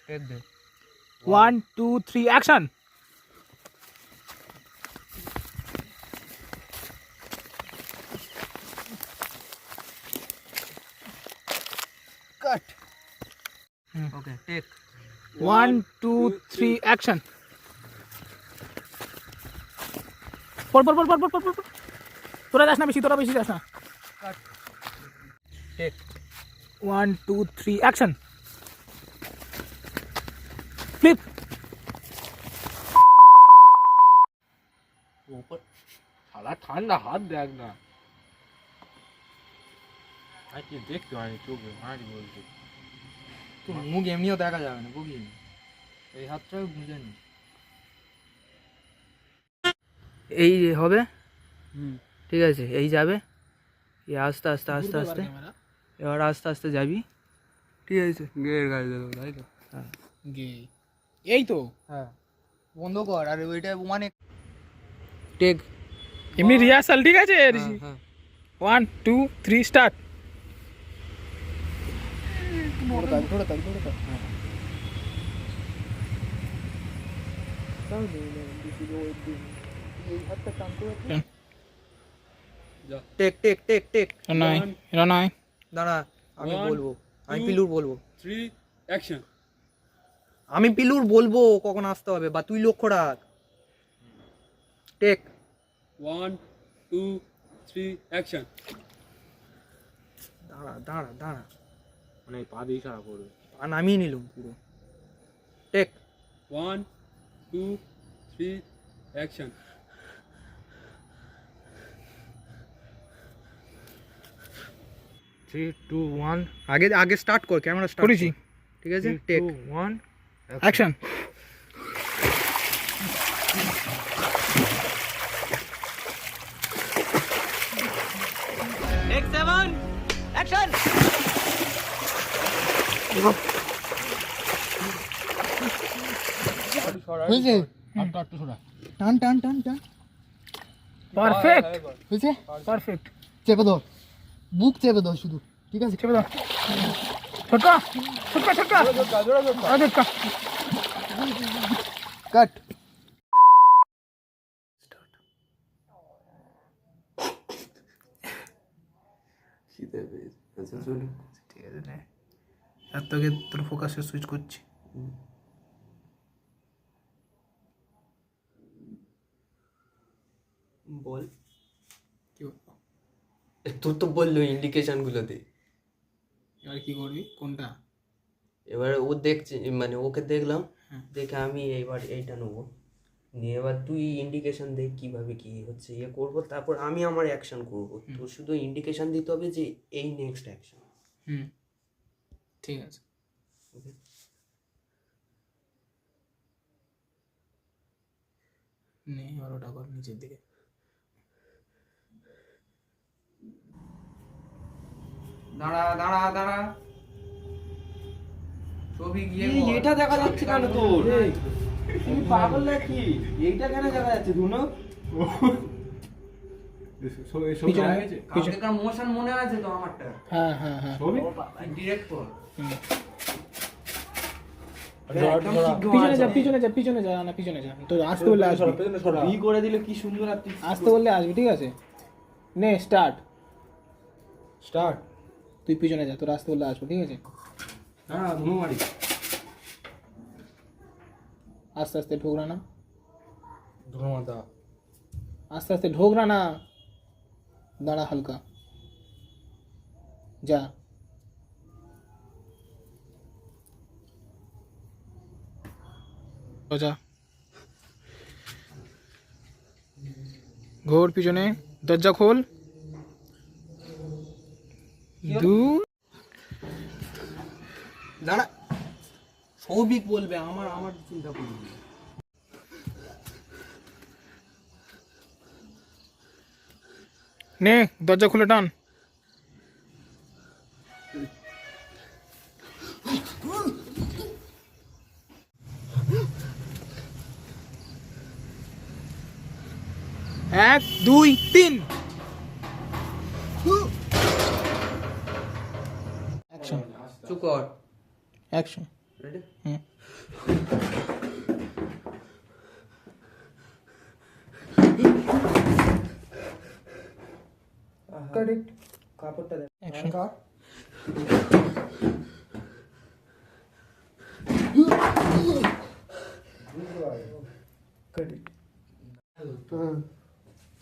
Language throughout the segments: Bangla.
টেক দে 1 2 3 action cut okay take 1 2 3 action পর পর পর পর পর পর পর। তোরা যাস না বেশি যাস না কাট টেক 1 2 3 অ্যাকশন ফ্লিপ ওপর শালা ঠান্ডা হাত দেখ না কি দেখতে পারি চোখে মারি বলছে তো মুখ এমনিও দেখা যাবে না বুঝি এই হাতটাও বুঝে নি এই হবে ঠিক আছে এই যাবে এই আস্তে আস্তে আস্তে আস্তে এবার আস্তে আস্তে যাবি ঠিক আছে গের গাড়ি দেবো তাই তো হ্যাঁ গে এই তো হ্যাঁ বন্ধ কর আর ওইটা মানে টেক এমনি রিহার্সাল ঠিক আছে হ্যাঁ 1 2 3 স্টার্ট थोड़ा तक টেক টেক টেক টেক নাই এটা নাই দাঁড়া আমি বলবো আমি পিলুর বলবো 3 অ্যাকশন আমি পিলুর বলবো কখন আসতে হবে বা তুই লক্ষ্য রাখ টেক 1 2 3 অ্যাকশন দাঁড়া দাঁড়া দাঁড়া মানে পা দিয়ে ইশারা করবে পা নামিয়ে নিলাম পুরো take 1 2 3 action three two one আগে আগে স্টার্ট কর ক্যামেরা স্টার্ট করেছি ঠিক আছে টেক 1 অ্যাকশন টেক 7 অ্যাকশন হয়েছে টান টান টান টান পারফেক্ট হয়েছে পারফেক্ট চেপে দাও বুক চেপে দাও শুধু ঠিক আছে চেপে দাও ছোটকা ছোটকা ছোটকা ছোটকা কাট ঠিক আছে নে আর তোকে তোর ফোকাসে সুইচ করছি বল কি বলবো তোর তো বললো ইন্ডিকেশন গুলো দে এবার কি করবি কোনটা এবার ও দেখছে মানে ওকে দেখলাম দেখে আমি এবার এইটা নেবো নিয়ে এবার তুই ইন্ডিকেশন দে কিভাবে কি হচ্ছে ইয়ে করবো তারপর আমি আমার অ্যাকশন করবো তোর শুধু ইন্ডিকেশন দিতে হবে যে এই নেক্সট অ্যাকশন ঠিক আছে নে এবার ওটা কর নিচের দিকে দাঁড়া দাঁড়া দাঁড়া ছবি গিয়ে এটা দেখা যাচ্ছে কেন তোর তুমি পাগল নাকি এইটা কেন দেখা যাচ্ছে ধুনো কালকেকার মোশন মনে আছে তো আমারটা হ্যাঁ হ্যাঁ হ্যাঁ ডিরেক্ট কর পিছনে যা না পিছনে যা তো আসতে বললে আসবি বি করে দিলে কি সুন্দর আসতে বললে আসবি ঠিক আছে নে স্টার্ট তুই পিছনে যা তোর আসতে বললে আসবো ঠিক আছে হ্যাঁ ধুনো মারি আস্তে আস্তে ঢোকরা না ধুনো মারদা আস্তে আস্তে ঢোকরা না দাঁড়া হালকা যা যা ঘোর পিছনে দরজা খোল দাঁড়া সৌভিক বলবে আমার আমার চিন্তা করবি নে দরজা খুলে টান এক দুই তিন অ্যাকশন চুপ কর অ্যাকশন রেডি? হুম। কাপড়টা দেখ। Action.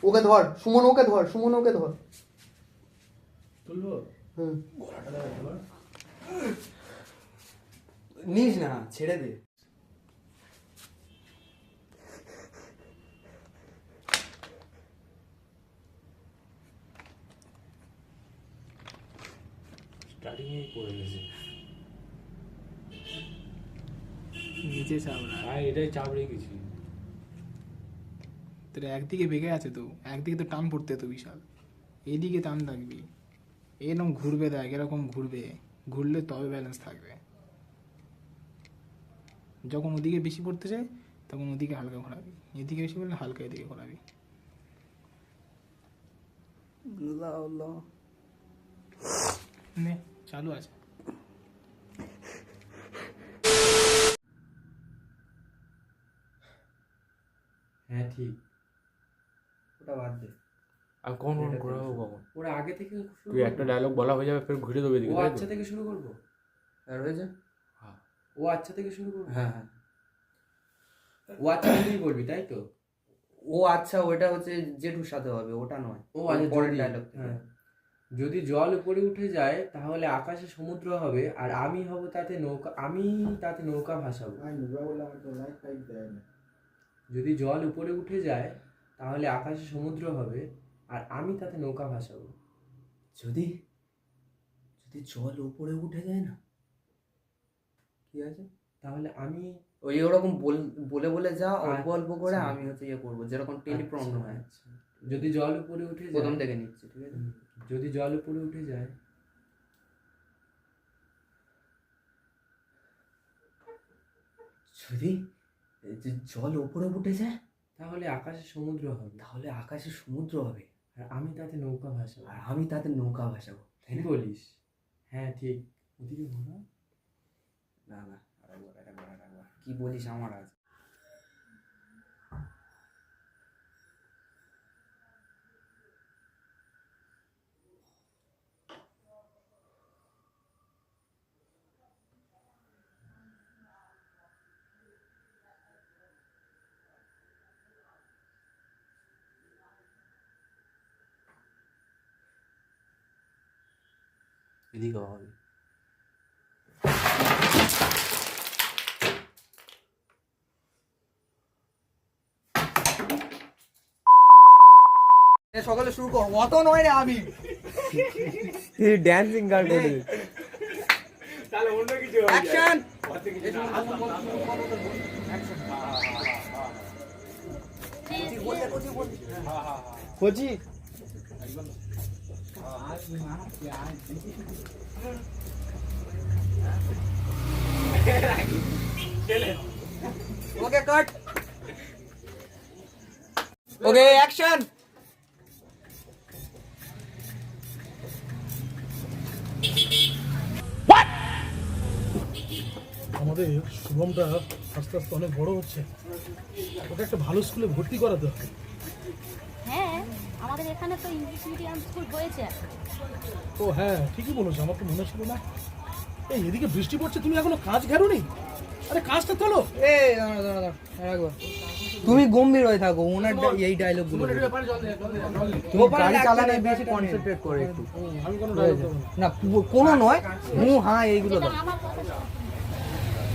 ওকে ধর সুমন, ওকে ধর সুমন, ওকে ধর। নিস না, ছেড়ে দে। স্টার্টিংয়েই করে গেছে। নিচে চাপড়া, ভাই এটাই চাপ রেখেছি। তোর একদিকে বেঁকে আছে তো, একদিকে তো টান পড়তে তো বিশাল, এইদিকে টান থাকবি, এরকম ঘুরবে, দেখ এরকম ঘুরবে, ঘুরলে তবে ব্যালেন্স থাকবে। যখন ওদিকে বেশি পড়তে চায় তখন ওদিকে হালকা ঘোরাবি, এদিকে বেশি পড়লে হালকা এদিকে ঘোরাবি। নে চালু আছে। হ্যাঁ ঠিক, ওটা বাদ দে। আর কখন ঘোরাবো কখন? ওরা আগে থেকে শুরু তুই একটা ডায়লগ বলা হয়ে যাবে, ফের ঘুরে দেবে ও এদিকে, তাই তো? আচ্ছা থেকে শুরু করবো। আর হয়েছে? হ্যাঁ। ও আচ্ছা থেকে শুরু করবো। হ্যাঁ হ্যাঁ, ও আচ্ছা থেকেই বলবি, তাই তো? ও আচ্ছা, ওইটা হচ্ছে জেঠুর সাথে হবে, ওটা নয়। ও আচ্ছা, পরের যদি- ডায়লগ। হ্যাঁ। যদি জল উপরে উঠে যায় তাহলে আকাশে সমুদ্র হবে, আর আমি হব তাতে নৌকা, আমি তাতে নৌকা ভাসাবো। যদি জল উপরে উঠে যায় তাহলে আকাশে সমুদ্র হবে, আর আমি তাতে নৌকা ভাসাবো। যদি যদি জল উপরে উঠে যায় না, কি আছে? তাহলে আমি ওই ওরকম বলে বলে যা অল্প অল্প করে আচ্ছা। আমি হচ্ছে ইয়ে করবো, যেরকম টেলিপ্রম্পট হয়। আচ্ছা। যদি জল উপরে উঠে যায়, প্রথম থেকে নিচ্ছি, ঠিক আছে? যদি জল উপরে উঠে যায় যদি জল উপরে উঠে যায় তাহলে আকাশে সমুদ্র হবে, তাহলে আকাশে সমুদ্র হবে, আর আমি তাতে নৌকা ভাসাবো। আর আমি তাতে নৌকা ভাসাবো, তাই কি না? বলিস? হ্যাঁ ঠিক। ওদিকে ঘোরা। না না, আরেকবার। কি বলিস আমার আজ? এদিকে হবে। সকালে শুরু কর, অত নয় রে আমি। ড্যান্সিং গার্ড বলে অ্যাকশন। কোচি ওকে কাট, ওকে অ্যাকশন। আমাদের শুভমটা আস্তে আস্তে অনেক বড় হচ্ছে, ওকে একটা ভালো স্কুলে ভর্তি করাতে হবে। হ্যাঁ, আমাদের এখানে তো ইংলিশ মিডিয়াম স্কুল হয়েছে। ও হ্যাঁ, ঠিকই বলেছো, আমার তো মনে ছিল না। এই এদিকে বৃষ্টি পড়ছে, তুমি এখনো কাজ ঘেরোনি? আরে কাজটা তোলো। রাখবো, তুমি গম্ভীর হয়ে থাকো, ওনার এই ডায়লগ গুলো তুমি গাড়ি চালানো বেশি কনসেন্ট্রেট করে একটু। আমি কোনো ডায়লগ দেবো না। না কোনো নয়, হ্যাঁ এইগুলো দাও। আমার কথা শোনো।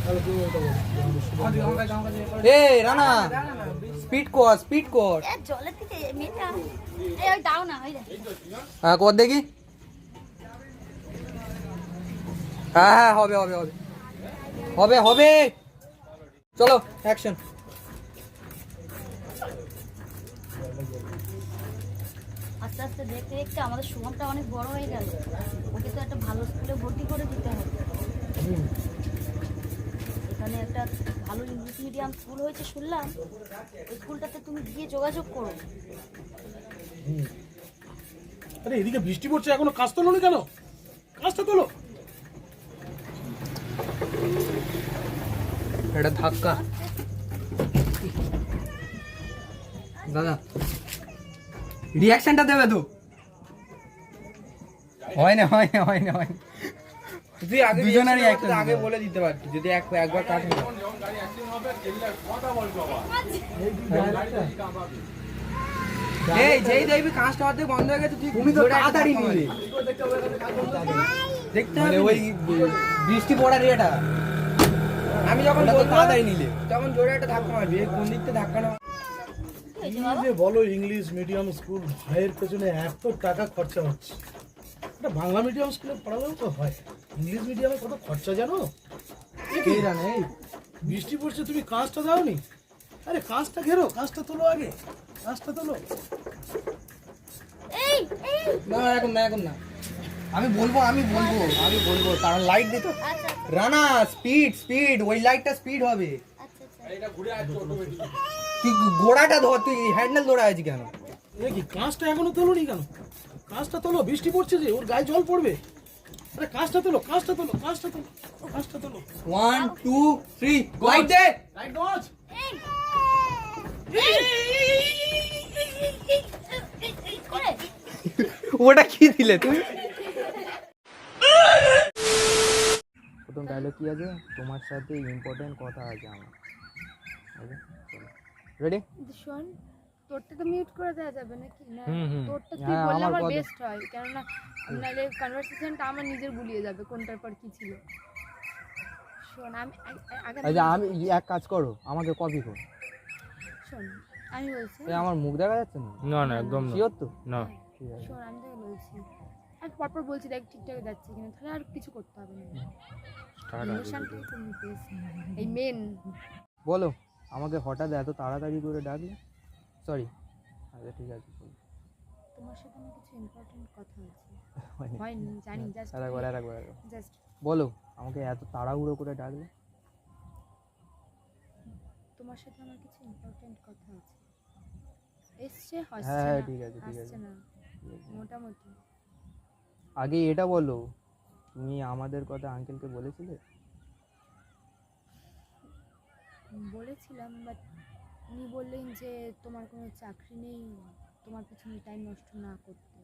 তাহলে তুমি ওটা বলো। এই রানা, স্পিড কর, স্পিড কর। এ জলের থেকে মেয়েটা, এই ওই দাও না, ওই দেখ। হ্যাঁ কর দেখি। হ্যাঁ হ্যাঁ, হবে হবে হবে হবে হবে। চলো অ্যাকশন। আস্তে আস্তে দেখতে দেখতে আমাদের সুমনটা অনেক বড় হয়ে গেল, ওকে তো একটা ভালো স্কুলে ভর্তি করে দিতে হবে। এখানে একটা ভালো ইংলিশ মিডিয়াম স্কুল হয়েছে শুনলাম, ওই স্কুলটাতে তুমি গিয়ে যোগাযোগ করো। আরে এদিকে বৃষ্টি পড়ছে, এখনো কাজ তোলো নি কেন? কাজটা তোলো। এটা ধাক্কা। দাদা রিয়াকশনটা দেবে তো? হয় না। তুই আগে দুজনেরই reaction একটা আগে দিতে বলে দিতে পারতি যদি একবার কাটে না। এই যেই দেখবি কাঁচটা অর্ধেক বন্ধ হয়ে গেছে তুমি তো তাড়াতাড়ি নিলে দেখতে হবে ওই বৃষ্টি পড়ার এটা আমি যখন তাড়াতাড়ি নিলে তখন জোরে একটা ধাক্কা মারবি কোন দিক থেকে ধাক্কা না কি যে বলো ইংলিশ মিডিয়াম স্কুল ভাইয়ের পেছনে এত টাকা খরচা হচ্ছে, এটা বাংলা মিডিয়াম স্কুলে পড়ালেও তো হয়, ইংলিশ মিডিয়ামে কত খরচা জানো? বৃষ্টি পড়ছে তুমি কাজটা দাওনি? আরে কাজটা ঘেরো, কাজটা তোলো আগে, কাজটা তোলো। না এখন না আমি বলবো কারণ লাইট দিত আচ্ছা রানা স্পিড ওই লাইটটা স্পিড হবে। আচ্ছা তুই গোড়াটা ধর, তুই হ্যান্ডেল ধরে আছিস কেন? এ কি কাজটা এখনো তোলোনি কেন? কাজটা তোলো, বৃষ্টি পড়ছে যে ওর গায়ে জল পড়বে। আরে কাজটা তোলো। 1 2 3 লাইট দে। লাইট গজ। ওটা কি দিলে তুমি? প্রথম ডায়লগ কি আছে? তোমার সাথে ইম্পর্টেন্ট কথা আছে আমার। রেডি? শোন, তোরটা তো মিউট করে দেওয়া যাবে নাকি? না তোরটা তুই হ্যাঁ, বললে আমার আমার কথা- বেস্ট হয়, কেননা নাহলে কনভারসেশনটা আমার নিজের গুলিয়ে যাবে কোনটার পর কি ছিল। শোন আমি আগে আচ্ছা আমি এক কাজ করো, আমাকে কপি করো। শোন আমি বলছি, আমার মুখ দেখা যাচ্ছে না? না একদম না। শিওর তো? না ঠিক আছে। শোন আমি তোকে বলছি, আমি পরপর বলছি দেখ ঠিকঠাক যাচ্ছে কিনা, তাহলে আর কিছু করতে হবে না। ইমোশনটা তো নিতে এই মেন। বলো, আমাকে হঠাৎ এত তাড়াতাড়ি করে ডাকলে? সরি। আচ্ছা ঠিক আছে। তোমার সাথে আমার কিছু ইম্পর্টেন্ট কথা আছে। হয়নি। হয়নি জানি, জাস্ট আরেকবার জাস্ট বলো, আমাকে এত তাড়াহুড়ো করে ডাকলে? তোমার সাথে আমার কিছু ইম্পর্টেন্ট কথা আছে। এসছে হচ্ছে হ্যাঁ, না, ঠিক আছে, আসছে না মোটামুটি। আগে এটা বলো, তুমি আমাদের কথা আঙ্কেলকে বলেছিলে? বলেছিলাম, বাট উনি বললেন যে তোমার কোনো চাকরি নেই, তোমার পিছনে টাইম নষ্ট না করতে।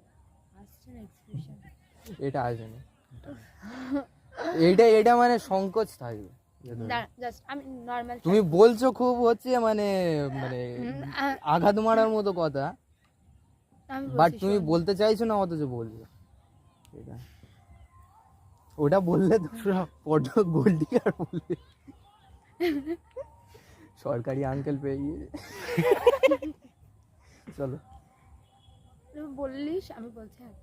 আসছে না এক্সপ্রেশন? এটা আসেনি। এটা মানে সংকোচ থাকবে। জাস্ট আমি নর্মাল। তুমি বলছো খুব হচ্ছে মানে আঘাত মারার মতো কথা, আমি বাট বলছি, তুমি শোন, বলতে চাইছো না, অথচ বলছো। এটা ওটা বললে তো বড্ড গোল্ডি আর বলবে সরকারি আঙ্কেল পেয়ে গিয়ে। চলো তুই বললিস, আমি বলছি হ্যাঁ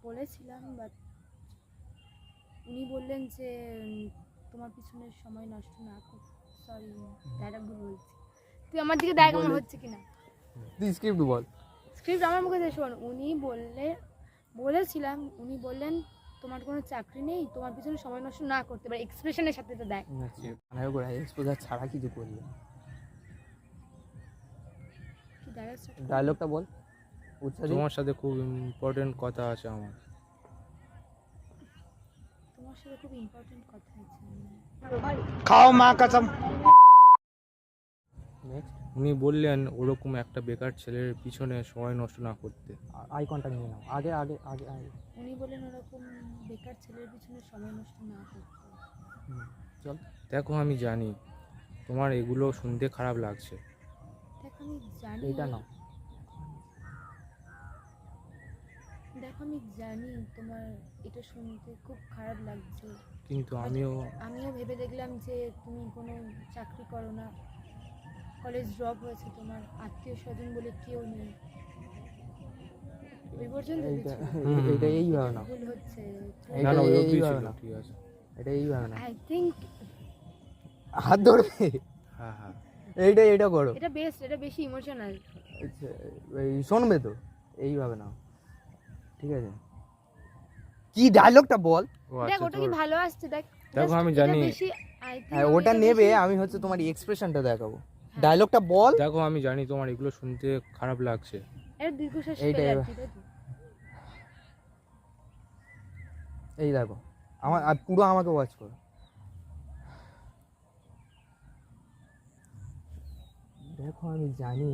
বলেছিলাম, বাট উনি বললেন যে তোমার পিছনে সময় নষ্ট না কর। সরি ডায়লগ ভুল বলছি, তুই আমার দিকে দেখ আমার হচ্ছে কিনা। তুই স্ক্রিপ্ট বল। স্ক্রিপ্ট আমার মুখে দিয়ে শোন। বলেছিলাম, উনি বললেন তোমার কোনো চাকরি নেই, তোমার পিছনে সময় নষ্ট না করতে পারে। এক্সপ্রেশনের সাথে তো দেখ। এক্সপোজার ছাড়া কিছু করলি কি ডায়লগ? ডায়লগটা বল। উচ্চারণ। তোমার সাথে খুব ইম্পর্টেন্ট কথা আছে আমার। তোমার সাথে খুব ইম্পর্টেন্ট কথা আছে। নেক্সট। উনি বললেন ওরকম একটা বেকার ছেলের পিছনে সময় নষ্ট না করতে। আই কন্টাক্ট নিয়ে নাও। আগে আগে আগে আগে উনি বললেন ওরকম বেকার ছেলের পিছনে সময় নষ্ট না করতে। চল। দেখো আমি জানি তোমার এগুলো শুনতে খারাপ লাগছে, দেখ আমি জানি, এইটা নাও। দেখো আমি জানি তোমার এটা শুনতে খুব খারাপ লাগছে, কিন্তু But আমিও ভেবে দেখলাম যে তুমি কোনো চাকরি করো না, কলেজ ড্রপ হয়েছে, তোমার আত্মীয় স্বজন বলে কেউ নেই। ওই পর্যন্ত এইটা ভেবেছিলাম। এইটা এইভাবে নাও। ভুল হচ্ছে। না না ওই অবধি এইভাবে ছিল, না। ঠিক আছে। এটা এইভাবে না, আই থিঙ্ক হাত ধরবে। হ্যাঁ এইটা করো। এটা বেস্ট, এটা বেশি ইমোশনাল। আচ্ছা, এই শুনবে তো? এইভাবে নাও, ঠিক আছে? কি ডায়লগটা বল। ও দেখ আচ্ছা ওটা কি তোর- ভালো আসছে, দেখ দেখো, just আমি এটা জানি। বেশি, I think হ্যাঁ আমি ওটা এটা নেবে, বেশি- আমি হচ্ছে তোমার এক্সপ্রেশনটা দেখাবো। ডায়লগটা বল। দেখো আমি জানি তোমার এগুলো শুনতে খারাপ লাগছে, এটা দীর্ঘশ্বাস এইটা ফেলে আর এবার- কি, তাই তো? এই দেখো আমার আর পুরো আমাকে ওয়াচ করো। দেখো আমি জানি,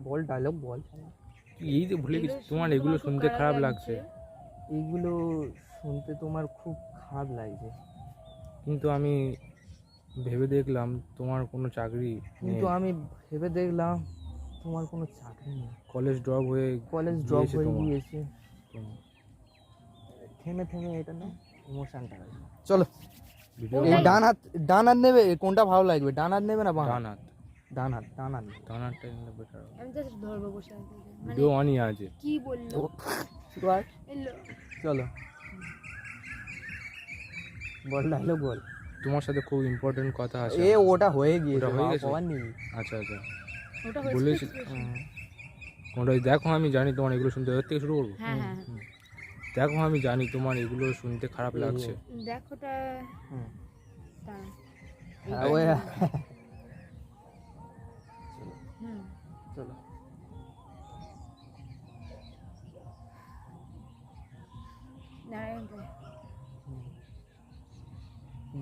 বল ডায়লগ বল। এই যে ভুলে গেছি, তোমার এগুলো শুনতে খারাপ লাগছে, এইগুলো শুনতে তোমার খুব খারাপ লাগছে, কিন্তু আমি ভেবে দেখলাম তোমার কোনো চাকরি নেই। কিন্তু আমি ভেবে দেখলাম তোমার কোনো চাকরি নেই, কলেজ ড্রপ হয়ে কলেজ ড্রপ গিয়েছে হয়ে তোমার। গিয়েছে। তোমার থেমে থেমে এটা না ইমোশনটা আছে। চলো ভিডিও এই ডান হাত নেবে, কোনটা ভালো লাগবে, ডান হাত নেবে না বাঁ হাত? ডান হাত, ডান হাত, ডান হাত। ডান হাতটা নিলে বেটার হবে। আমি জাস্ট ধরবো বসে আছি। মানে ভিডিও অনই আছে। কি বললো শুরু আর এলো চলো বল ডায়লগ বল। তোমার সাথে খুব ইম্পর্টেন্ট কথা আছে। এ ওটা হয়ে গিয়েছে, ওটা হয়ে গেছে? পাওয়ার নেই। আচ্ছা আচ্ছা, ওটা বলেছি হয়েছে। ওটাই। দেখো আমি জানি তোমার এগুলো শুনতে, ওর থেকে শুরু করবো। হ্যাঁ হ্যাঁ দেখো আমি জানি তোমার এগুলো শুনতে খারাপ লাগছে, দেখোটা হুম। দাঁড়া। হ্যাঁ, ওই হুম চলো নারায়ণ রায়।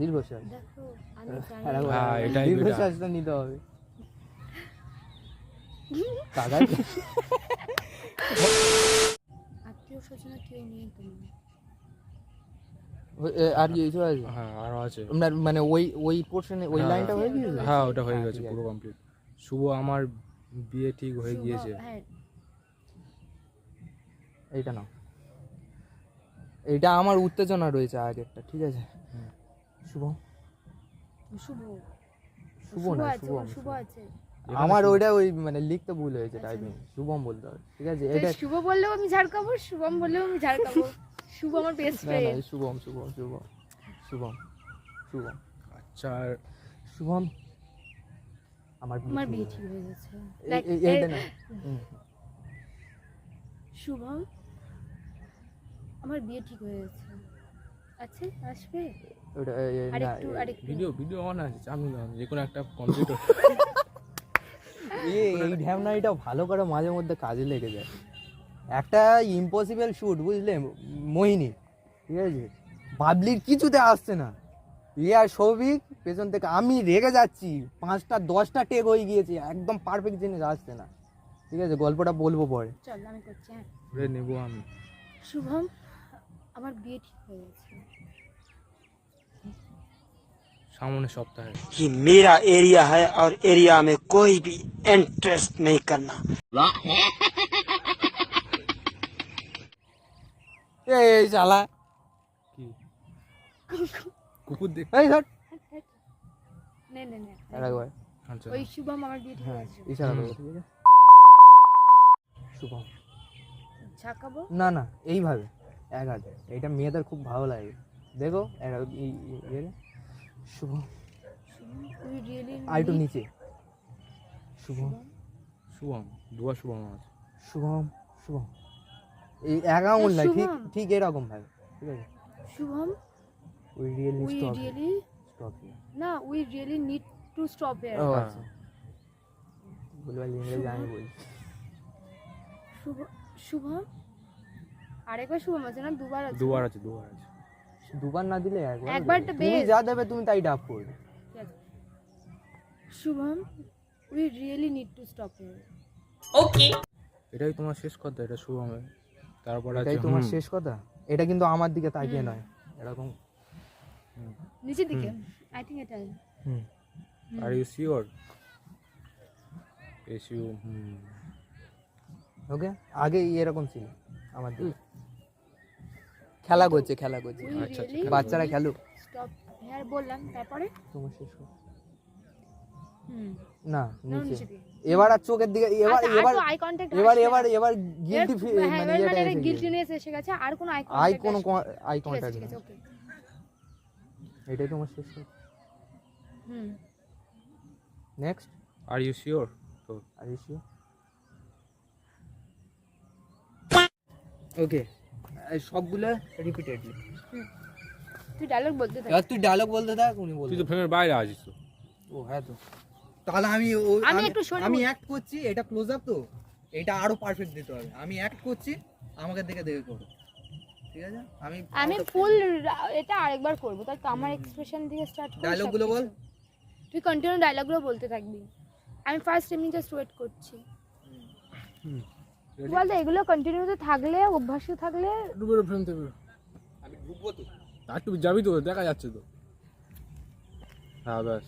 দীর্ঘশ্বাস। দেখো আমি জানি হ্যাঁ, এটাই বেটা। দীর্ঘশ্বাসটা নিতে হবে। কাকা আত্মীয় স্বজন কেউ নেই তোমার। আর কি কিছু আছে? হ্যাঁ আরো আছে। মানে ওই পোর্শনে ওই হ্যাঁ, লাইনটা হয়ে গিয়েছে? হ্যাঁ ওটা হয়ে হ্যাঁ, গেছে ঠিক আছে। পুরো কমপ্লিট। শুভ আমার বিয়ে ঠিক হয়ে শুভ, গিয়েছে। হ্যাঁ এইটা নাও, এইটা আমার উত্তেজনা রয়েছে আগেরটা, ঠিক আছে? শুভ শুভ শুভ শুভ না আছে, শুভম। শুভ আছে। আমার ওইটা ওই মানে লিখতে ভুল হয়েছে, টাইপিং শুভম বলতে হবে, ঠিক আছে? তো এটা শুভ বললেও আমি ঝাড় খাবো, শুভম বললেও আমি ঝাড় খাবো। শুভ আমার বেস্ট না না ফ্রেন্ড। শুভম শুভম শুভম শুভম শুভম আচ্ছা আর শুভম আমার আমার বিয়ে ঠিক হয়ে গেছে। এইটা না। শুভম আমার বিয়ে ঠিক হয়ে গেছে। আচ্ছা আসবে ওটা আরেকটু আরেকটু। ভিডিও অন আছে, আমি যে কোনো একটা কমপ্লিট। এই ঢ্যামনাইটা ভালো করে মাঝে মধ্যে কাজে লেগে যায়। একটা ইম্পসিবল শুট, বুঝলে মোহিনী, ঠিক আছে? বাবলির কিছুতে আসছে না, আর সৌভিক পেছন থেকে, আমি রেগে যাচ্ছি, 5টা 10টা টেক হয়ে গিয়েছে, একদম পারফেক্ট জিনিস আসছে না, ঠিক আছে? গল্পটা বলবো পরে। চল আমি করছি। হ্যাঁ ঘুরে নেবো আমি। শুভম আমার বিয়ে ঠিক হয়ে গেছে। সামনে সপ্তাহে। ये मेरा एरिया है और एरिया में कोई भी इंटरेस्ट नहीं करना। এই শালা, কি কুকুর দেখ। এই ধর নে নে নে আরেকবার। আচ্ছা ওই শুভম আমার বিয়ে ঠিক হ্যাঁ হয়ে গেছে। ইশারা করো, ঠিক আছে? শুভম ঝাঁকাবো না না এইভাবে এক হাতে, এইটা মেয়েদের খুব ভালো লাগে, দেখো শুভ উই রিয়েলি আর একটু নিচে, শুভ শুভম, দুয়া শুভম আছে। শুভম শুভম, এই অ্যাকাউন্ট না, ঠিক শুভম। ঠিক এরকম ভাবে, ঠিক আছে? Shubham we really we stop really stop. না we really need to stop here. ও আচ্ছা, বলবার ইংরেজি আমি বলছি। শুভম আরেকবার শুভম আছে না দুবার আছে? দুবার আছে। দুবার না দিলে একবার, একবারটা তুমি বেশ। যা দেবে তুমি তাই ডাব করবে। ঠিক আছে। Shubham we really need to stop here. এটাই তোমার শেষ কথা, এটা শুভমের। তারপর আছে এটাই তোমার শেষ কথা? এটা কিন্তু আমার দিকে তাকিয়ে নয়, এরকম। নিচের দিকে আই থিংক এটাই। হুম আর ইউ শিওর? ওকে, আগে এরকম ছিল আমার দিকে, খেলা করছে খেলা করছে, উই আচ্ছা, রিয়েলি বাচ্চারা খেলুক। স্টপ হিয়ার বললাম, তারপরে তোমার শেষ কথা না না নিচে। নিচে দিকে। এবার আর চোখের দিকে, এবার আচ্ছা, আর এবার তো আই কন্টাক্ট এবার গিল্টি মানে এটা এসে গিয়েছে। গিল্টিনেস এসে গেছে, আর কোনো আই আই কন্টাক্ট কোনো আই ঠিক আছে কন্টাক্ট ঠিক আছে ওকে। এটাই তোমার শেষ কথা। হুম নেক্সট, আর ইউ শিওর? তো আর ইউ শিওর? ওকে, সবগুলো রিপিটেডলি। তুই ডায়লগ বলতে থাক। এবার তুই ডায়লগ বলতে থাক, উনি তুই বলতে তো ফ্রেমের বাইরে আছিস তো। ও হ্যাঁ তো, তাহলে আমি একটু সরে আমি অ্যাক্ট করছি, এটা ক্লোজ আপ তো, এটা আরো পারফেক্ট দিতে হবে। আমি অ্যাক্ট করছি, আমাকে দেখে দেখে করো। ঠিক আছে? আমি আমি ফুল এটা আরেকবার করব, তাই তো আমার এক্সপ্রেশন দিয়ে স্টার্ট করব। ডায়লগগুলো বল। তুই কন্টিনিউ ডায়লগগুলো বলতে থাকবি, আমি ফার্স্ট এমনি জাস্ট ওয়েট করছি। বলতে এগুলো কন্টিনিউতে থাকলে, অভ্যাসে থাকলে ডুবে ফ্রেম থেকে আমি ঢুকবো তো, আর তুই যাবি তো, দেখা যাচ্ছে তো। হ্যাঁ ব্যাস।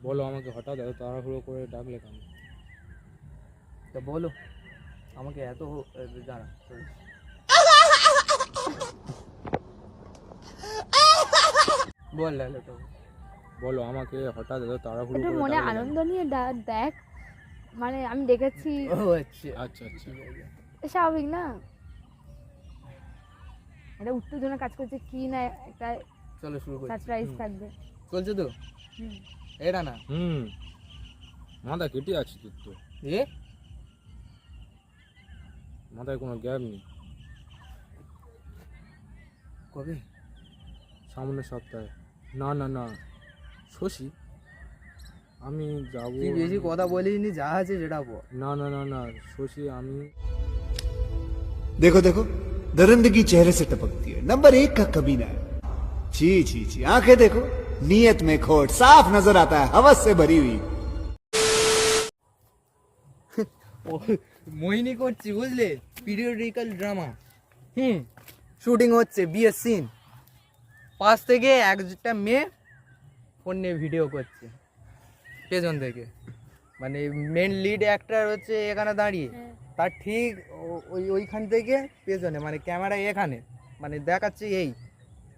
বলো আমাকে হঠাৎ এত তাড়াহুড়ো করে ডাকলে কেন? তা বলো আমাকে এত জানা বল ডায়লগটা বলো আমাকে হঠাৎ এত তাড়াহুড়ো একটু করে মনে ডাকলে কেন? আনন্দ নিয়ে দেখ, মানে আমি দেখেছি। ও আচ্ছা আচ্ছা আচ্ছা। স্বাভাবিক না, এটা উত্তেজনা কাজ করছে কি না, একটা চলো শুরু করি। সারপ্রাইজ থাকবে। চলছে তো? হুম। এটা না মাথা কেটে আছে তোর তো, এ মাথায় কোনো গ্যাপ নেই। কবে? সামনের সপ্তাহে। না না না শশী, আমি যাবো। তুই বেশি কথা বলিস নি, যা আছে সেটা বল। না না না না শশী, আমি देखो देखो दरिंदगी चेहरे से टपकती है। नंबर 1 का कमीना है। छी छी छी, आंखें देखो, नीयत में खोट साफ नजर आता है, हवस से भरी हुई। মোহিনী করছি বুঝলে, পিরিয়ডিক্যাল ড্রামা। শুটিং হচ্ছে, বিয়ের সিন। পাশ থেকে একটা মেয়ে ফোন নিয়ে ভিডিও করছে পেছন থেকে, মানে মেন লিড অ্যাক্টর হচ্ছে এখানে দাঁড়িয়ে, তার ঠিক ওইখান থেকে পেছনে, মানে ক্যামেরা এখানে, মানে দেখাচ্ছে এই,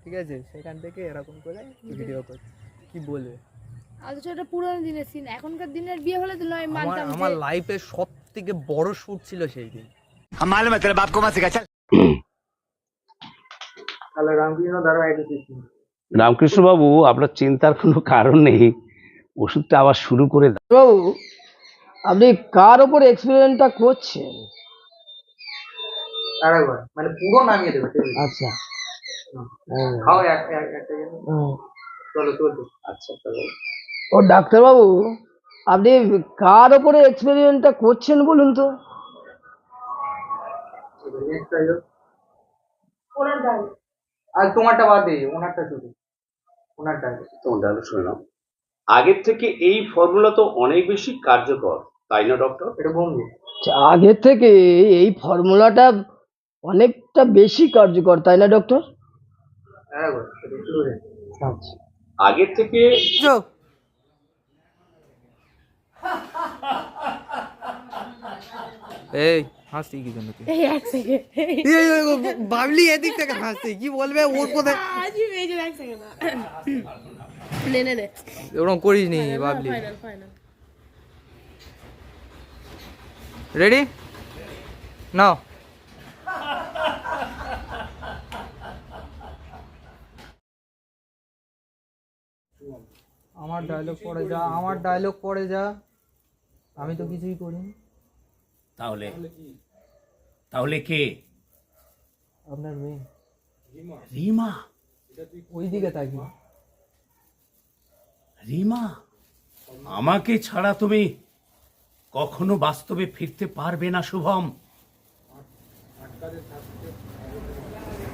ঠিক আছে, সেখান থেকে এরকম করে ভিডিও করছে। কি বলবে? অথচ এটা পুরোনো দিনের সিন, এখনকার দিনের বিয়ে হলে তো নয় মানতাম। আমার লাইফের সব থেকে বড় শুট ছিল সেই দিন। हम मालूम है तेरे बाप को मत सिखा, चल। তাহলে রামকৃষ্ণ ধারাবাহিক কৃষ্ণ রামকৃষ্ণবাবু, আপনার চিন্তার কোনো কারণ নেই, ওষুধটা আবার শুরু করে দাও। বাবু আপনি কার ওপর এক্সপেরিমেন্টটা করছেন? আরেকবার মানে পুরো নামিয়ে দেবে। আচ্ছা খাও একটা চলো চলছে। আচ্ছা চলো। ও ডাক্তারবাবু, আপনি কার ওপরে এক্সপেরিমেন্টটা করছেন বলুন তো? আর তোমারটা বাদ দে, ওনারটা শুধু ওনারটা। তোমরা শুনে নাও, আগের থেকে এই ফর্মুলা তো অনেক বেশি কার্যকর, তাই না ডক্টর? এটা বন্ধু আগের থেকে এই ফর্মুলাটা অনেকটা বেশি কার্যকর, তাই না ডক্টর? আরেকবার এটা শুরু রে। আচ্ছা আগের থেকে এই হাসি কি জন্য তুই? এই এক সেকেন্ড, বাবলি এদিক থেকে হাসছে, কি বলবে ওর কোথায়? আজই এই যে এক সেকেন্ড, নে নে নে, ওরকম করিস নি Babli. Final final. Ready now. আমার ডায়লগ পড়ে যা, আমার ডায়লগ পড়ে যা, আমি তো কিছুই করিনি। তাহলে তাহলে কে? আপনার মেয়ে রিমা। ওই দিকে তাকিয়ে। রিমা, আমাকে ছাড়া তুমি কখনো বাস্তবে ফিরতে পারবে না শুভম।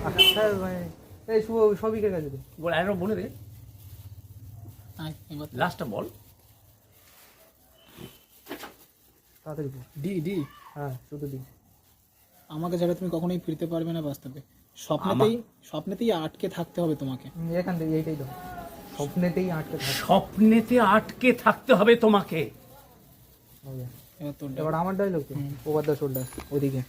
আচ্ছা এই শুভ সবিকের কাছে দে। বল আরো বলে দে, লাস্টটা বল। তাড়াতাড়ি বল। ডি ডি হ্যাঁ শুধু দিন। আমাকে ছাড়া তুমি কখনোই ফিরতে পারবে না বাস্তবে। স্বপ্নেতেই আটকে থাকতে হবে তোমাকে। এখান থেকে এইটাই দাও, স্বপ্নেতেই আটকে থাকো। স্বপ্নেতে আটকে থাকতে হবে তোমাকে। এবার তোর এবার আমার ডায়লগ তো, ওভার দ্য শোল্ডার ওদিকে।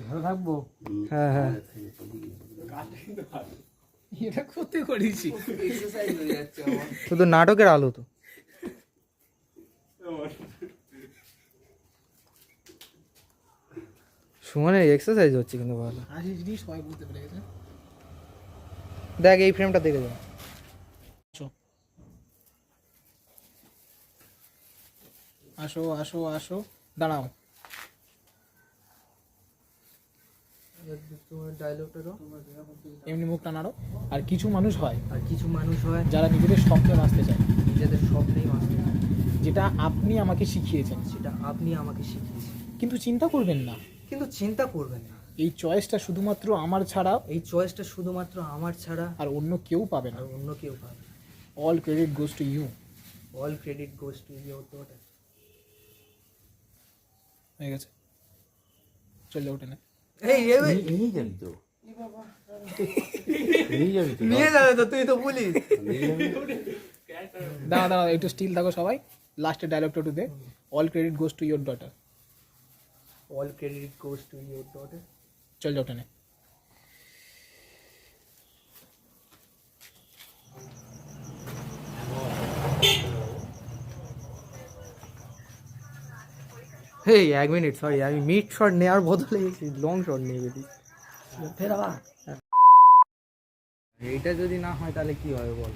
ভালো থাকবো। হ্যাঁ হ্যাঁ এটা করতে করেছি। শুধু নাটকের আলো তো। সুমনের এক্সারসাইজ হচ্ছে কিন্তু ভালো। আজ এই জিনিস সবাই বুঝতে পেরে গেছে। দেখ এই ফ্রেমটা দেখে যা। আসো আসো আসো, দাঁড়াও। তোমার ডায়লগটা দাও। এমনি মুখটা নাড়ো। আর কিছু মানুষ হয় আর কিছু মানুষ হয় যারা নিজেদের স্বপ্নে বাঁচতে চায়, নিজেদের স্বপ্নেই বাঁচতে চায়, যেটা আপনি আমাকে শিখিয়েছেন। সেটা আপনি আমাকে শিখিয়েছেন। কিন্তু চিন্তা করবেন না, কিন্তু চিন্তা করবেন না, এই চয়েসটা শুধুমাত্র আমার ছাড়া এই চয়েসটা শুধুমাত্র আমার ছাড়া আর অন্য কেউ পাবে না। আর অন্য কেউ পাবে না। All credit goes to you. All credit goes to your daughter. হয়ে গেছে, চল ওঠে না। এই এই যাবি তো নিয়ে যাবে তো, তুই তো বলিস। দাঁড়া দাঁড়া, একটু স্টিল থাকো সবাই। লাস্টের ডায়লগটা একটু দে। All credit goes to your daughter. All credit goes to your daughter. চল ওঠে না। হেই 1 মিনিট, সরি, আমি মিড শট নেওয়ার বদলে লং শট নিয়ে গেছি। ফের আবার এইটা যদি না হয় তাহলে কি হবে বল?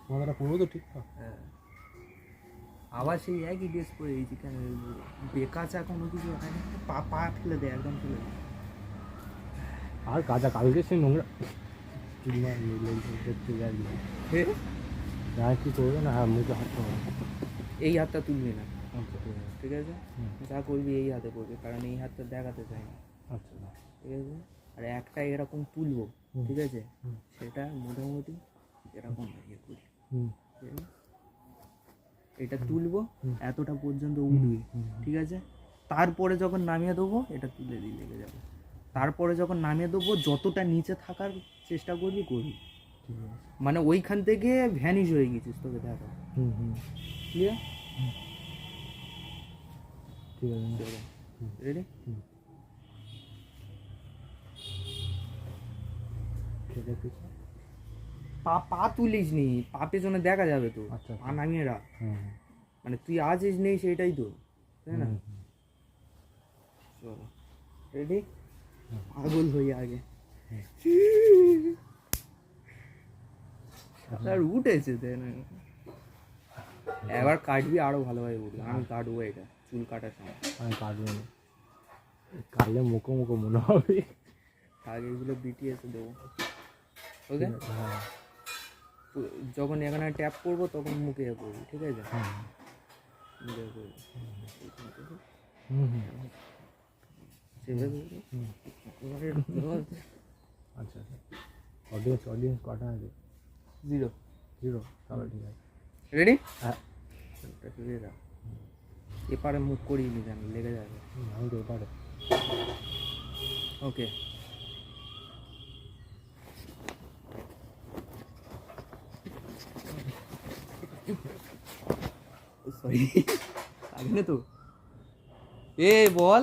মাথাটা পুরো তো ঠিকঠাক। হ্যাঁ, আবার সেই একই ড্রেস পরে এই কেন? বেকাচা কোনো কিছু হয় না? পা পা ফেলে দে, একদম ফেলে দে। আর কাজা কালকে সেই নোংরা কি করবে না, হ্যাঁ মুখে হাত হবে। এই হাতটা তুলবি না, ঠিক আছে? যা করবি এই হাতে করবি, কারণ এই হাতটা দেখাতে চাই না। আচ্ছা, ঠিক আছে? আর একটা এরকম তুলবো, ঠিক আছে? সেটা মোটামুটি এরকম ইয়ে করি, ঠিক আছে? এটা তুলবো, এতটা পর্যন্ত উঠবি, ঠিক আছে? তারপরে যখন নামিয়ে দেবো এটা তুলে দিয়ে লেগে যাবে। তারপরে যখন নামিয়ে দেবো যতটা নিচে থাকার চেষ্টা করবি করবি, মানে ওইখান থেকে ভ্যানিশ হয়ে গেছিস, তোকে দেখা। ক্লিয়ার? ঠিক আছে, রেডি? পা পা তুলিস নি, পা পেছনে দেখা যাবে তো। আচ্ছা, পা নামিয়ে রাখ, মানে তুই আছিস নেই সেটাই তো, তাই না? চলো, রেডি? পাগল হই আগে। আর উঠেছে, তাই না? এবার কাটবি আরো ভালোভাবে উঠবে। আমি কাটবো এটা চুল কাটার সময়। আমি কাটবো না, কাটলে মুখো মুখো মনে হবে। আগে এগুলো বিটিএসে দেবো, ওকে? যখন এখানে ট্যাপ করবো তখন মুখে করবি, ঠিক আছে? মুখে করবি, আচ্ছা আচ্ছা, অডিয়েন্স কটা আছে? 0 তাহলে ঠিক আছে। রেডি? হ্যাঁ, এপারে মুখ করিয়ে নি, জানি লেগে যাবে। আমি তো এপারে। ওকে, সরি, আগে না তো। এ বল,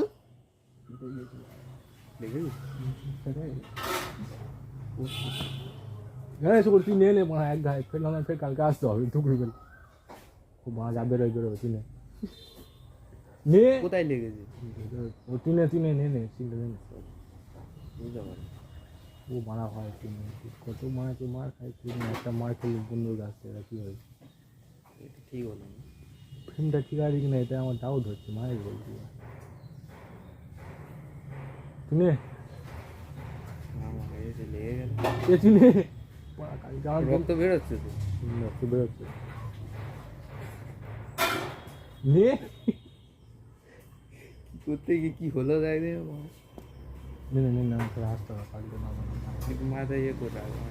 হ্যাঁ সব তুই নিয়ে নে, মনে হয় এক গায়ে ফের না, ফের কালকে আসতে হবে টুকরো করে। খুব মাছ যাবে বেরোবে তুই নে, কোথায় লেগেছে? ও তিনে নে নে তিনটে নে। বুঝতে পারি, ও মারা হয় তিনে, কত মারা তুই মার খাই তুই, একটা মার খেলে বন্ধুর কাছ থেকে কী হয়? এটা ঠিক হলো না। ফিল্মটা ঠিক আছে কিনা এটা আমার ডাউট হচ্ছে, মায়ের বলছি। তুই নে, লেগে গেল, তুই নে, রক্ত বেরোচ্ছে তো। রক্ত বেরোচ্ছে, নে। করতে গিয়ে কি হলো দেখ রে, নে নে নে, আসতে হবে, কালকে না মাথায় ইয়ে করে রাখবো।